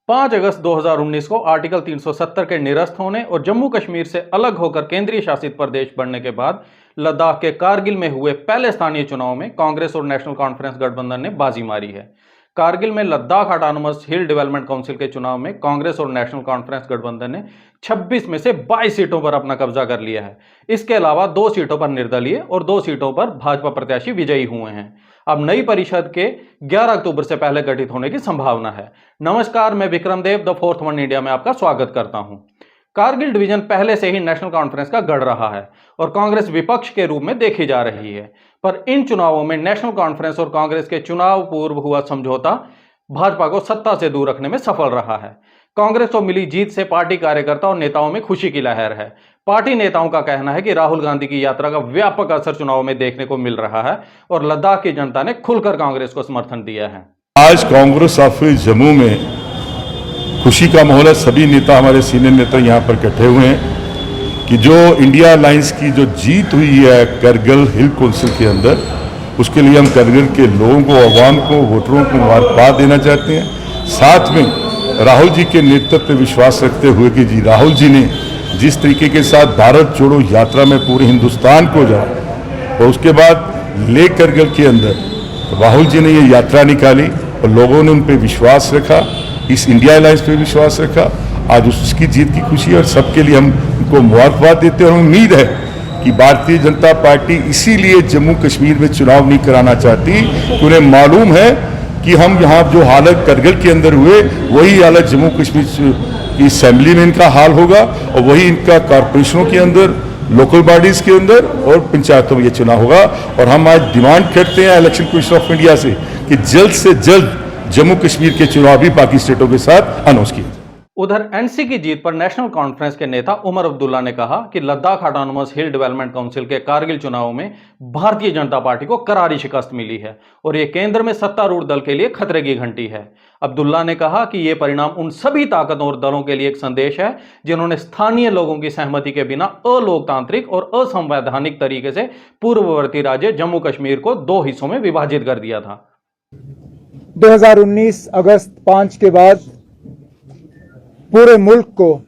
5 अगस्त 2019 को आर्टिकल 370 के निरस्त होने और जम्मू कश्मीर से अलग होकर केंद्रीय शासित प्रदेश बनने के बाद लद्दाख के कारगिल में हुए पहले स्थानीय चुनाव में कांग्रेस और नेशनल कॉन्फ्रेंस गठबंधन ने बाजी मारी है। कारगिल में लद्दाख ऑटोनोमस हिल डेवलपमेंट काउंसिल के चुनाव में कांग्रेस और नेशनल कॉन्फ्रेंस गठबंधन ने 26 में से 22 सीटों पर अपना कब्जा कर लिया है। इसके अलावा 2 सीटों पर निर्दलीय और 2 सीटों पर भाजपा प्रत्याशी विजयी हुए हैं। अब नई परिषद के 11 अक्टूबर से पहले गठित होने की संभावना है। नमस्कार, मैं विक्रम देव द फोर्थ वन इंडिया में आपका स्वागत करता हूं। कारगिल डिवीजन पहले से ही नेशनल कॉन्फ्रेंस का गढ़ रहा है और कांग्रेस विपक्ष के रूप में देखी जा रही है, पर इन चुनावों में नेशनल कॉन्फ्रेंस और कांग्रेस के चुनाव पूर्व हुआ समझौता भाजपा को सत्ता से दूर रखने में सफल रहा है। कांग्रेस को मिली जीत से पार्टी कार्यकर्ता और नेताओं में खुशी की लहर है। पार्टी नेताओं का कहना है कि राहुल गांधी की यात्रा का व्यापक असर चुनाव में देखने को मिल रहा है और लद्दाख की जनता ने खुलकर कांग्रेस को समर्थन दिया है। आज कांग्रेस ऑफिस जम्मू में खुशी का माहौल है। सभी नेता, हमारे सीनियर नेता यहाँ पर इकट्ठे हुए हैं कि जो इंडिया अलायंस की जो जीत हुई है करगिल हिल काउंसिल के अंदर, उसके लिए हम करगिल के लोगों को, अवाम को, वोटरों को मुबारकबाद देना चाहते हैं। साथ में राहुल जी के नेतृत्व पर विश्वास रखते हुए कि जी राहुल जी ने जिस तरीके के साथ भारत जोड़ो यात्रा में पूरे हिंदुस्तान को जाओ और उसके बाद ले करगिल के अंदर राहुल जी ने ये यात्रा निकाली और लोगों ने उन पर विश्वास रखा, इस इंडिया अलायंस पे विश्वास रखा। आज उसकी जीत की खुशी है और सबके लिए हम उनको मुबारकबाद देते हैं और उम्मीद है कि भारतीय जनता पार्टी इसीलिए जम्मू कश्मीर में चुनाव नहीं कराना चाहती कि उन्हें मालूम है कि हम यहाँ जो हालत करगिल के अंदर हुए वही हालत जम्मू कश्मीर की असेंबली में इनका हाल होगा और वही इनका कॉरपोरेशनों के अंदर, लोकल बॉडीज के अंदर और पंचायतों में ये चुनाव होगा। और हम आज डिमांड करते हैं इलेक्शन कमीशन ऑफ इंडिया से कि जल्द से जल्द जम्मू कश्मीर के चुनाव भी बाकी स्टेटों के साथ अनाउंस किए। उधर एनसी की जीत पर नेशनल कॉन्फ्रेंस के नेता उमर अब्दुल्ला ने कहा कि लद्दाख ऑटोनोमस हिल डेवलपमेंट काउंसिल के कारगिल चुनाव में भारतीय जनता पार्टी को करारी शिकस्त मिली है और ये केंद्र में सत्तारूढ़ दल के लिए खतरे की घंटी है। अब्दुल्ला ने कहा कि ये परिणाम उन सभी ताकतों और दलों के लिए एक संदेश है जिन्होंने स्थानीय लोगों की सहमति के बिना अलोकतांत्रिक और असंवैधानिक तरीके से पूर्ववर्ती राज्य जम्मू कश्मीर को 2 हिस्सों में विभाजित कर दिया था। 2019 अगस्त 5 के बाद पूरे मुल्क को,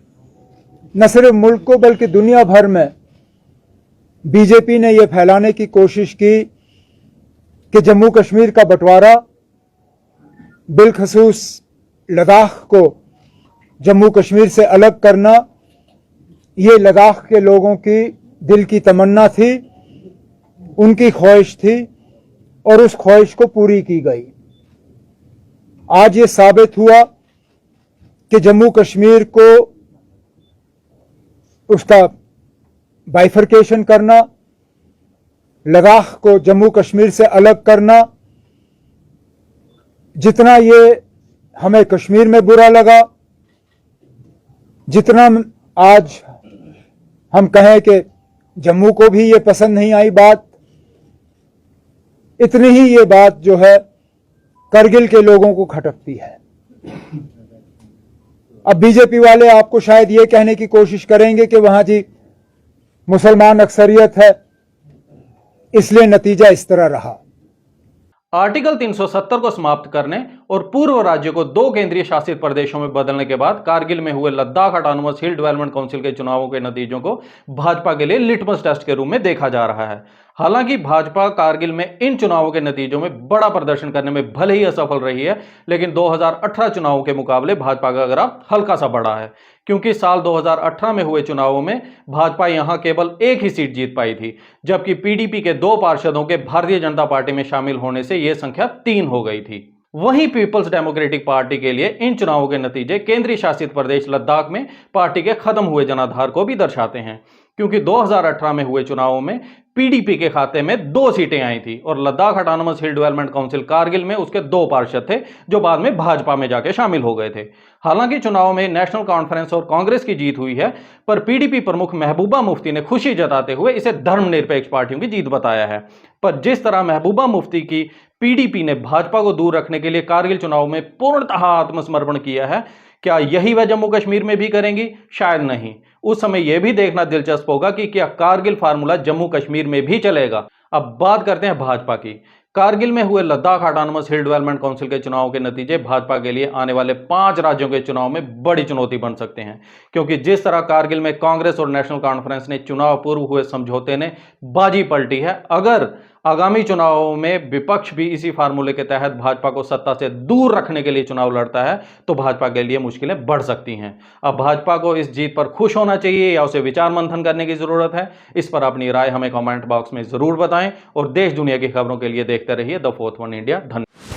न सिर्फ मुल्क को बल्कि दुनिया भर में बीजेपी ने यह फैलाने की कोशिश की कि जम्मू कश्मीर का बंटवारा, बिलखसूस लद्दाख को जम्मू कश्मीर से अलग करना, ये लद्दाख के लोगों की दिल की तमन्ना थी, उनकी ख्वाहिश थी और उस ख्वाहिश को पूरी की गई। आज ये साबित हुआ कि जम्मू कश्मीर को उसका बाइफरकेशन करना, लद्दाख को जम्मू कश्मीर से अलग करना, जितना ये हमें कश्मीर में बुरा लगा, जितना आज हम कहें कि जम्मू को भी ये पसंद नहीं आई बात, इतनी ही ये बात जो है करगिल के लोगों को खटकती है। अब बीजेपी वाले आपको शायद ये कहने की कोशिश करेंगे कि वहां जी मुसलमान अक्सरियत है, इसलिए नतीजा इस तरह रहा। आर्टिकल 370 को समाप्त करने और पूर्व राज्यों को 2 केंद्रीय शासित प्रदेशों में बदलने के बाद कारगिल में हुए लद्दाख ऑटोनोमस हिल डेवलपमेंट काउंसिल के चुनावों के नतीजों को भाजपा के लिए लिटमस टेस्ट के रूप में देखा जा रहा है। हालांकि भाजपा कारगिल में इन चुनावों के नतीजों में बड़ा प्रदर्शन करने में भले ही असफल रही है, लेकिन 2018 चुनावों के मुकाबले भाजपा का ग्राफ हल्का सा बढ़ा है, क्योंकि साल 2018 में हुए चुनावों में भाजपा यहां केवल 1 ही सीट जीत पाई थी, जबकि पीडीपी के 2 पार्षदों के भारतीय जनता पार्टी में शामिल होने से यह संख्या 3 हो गई थी। वहीं पीपल्स डेमोक्रेटिक पार्टी के लिए इन चुनावों के नतीजे केंद्रीय शासित प्रदेश लद्दाख में पार्टी के खत्म हुए जनाधार को भी दर्शाते हैं, क्योंकि 2018 में हुए चुनावों में पीडीपी के खाते में 2 सीटें आई थी और लद्दाख ऑटोनोमस हिल डेवलपमेंट काउंसिल कारगिल में उसके 2 पार्षद थे जो बाद में भाजपा में जाके शामिल हो गए थे। हालांकि चुनाव में नेशनल कॉन्फ्रेंस और कांग्रेस की जीत हुई है, पर पीडीपी प्रमुख महबूबा मुफ्ती ने खुशी जताते हुए इसे धर्मनिरपेक्ष पार्टियों की जीत बताया है। पर जिस तरह महबूबा मुफ्ती की पीडीपी ने भाजपा को दूर रखने के लिए कारगिल चुनाव में पूर्णतः आत्मसमर्पण किया है, क्या यही वह जम्मू कश्मीर में भी करेंगी? शायद नहीं। उस समय यह भी देखना दिलचस्प होगा कि क्या कारगिल फार्मूला जम्मू कश्मीर में भी चलेगा। अब बात करते हैं भाजपा की। कारगिल में हुए लद्दाख ऑटोनोमस हिल डेवलपमेंट काउंसिल के चुनाव के नतीजे भाजपा के लिए आने वाले 5 राज्यों के चुनाव में बड़ी चुनौती बन सकते हैं, क्योंकि जिस तरह कारगिल में कांग्रेस और नेशनल कॉन्फ्रेंस ने चुनाव पूर्व हुए समझौते ने बाजी पलटी है, अगर आगामी चुनावों में विपक्ष भी इसी फार्मूले के तहत भाजपा को सत्ता से दूर रखने के लिए चुनाव लड़ता है तो भाजपा के लिए मुश्किलें बढ़ सकती हैं। अब भाजपा को इस जीत पर खुश होना चाहिए या उसे विचार मंथन करने की जरूरत है? इस पर अपनी राय हमें कमेंट बॉक्स में जरूर बताएं और देश दुनिया की खबरों के लिए देखते रहिए द फोर्थ वन इंडिया। धन्यवाद।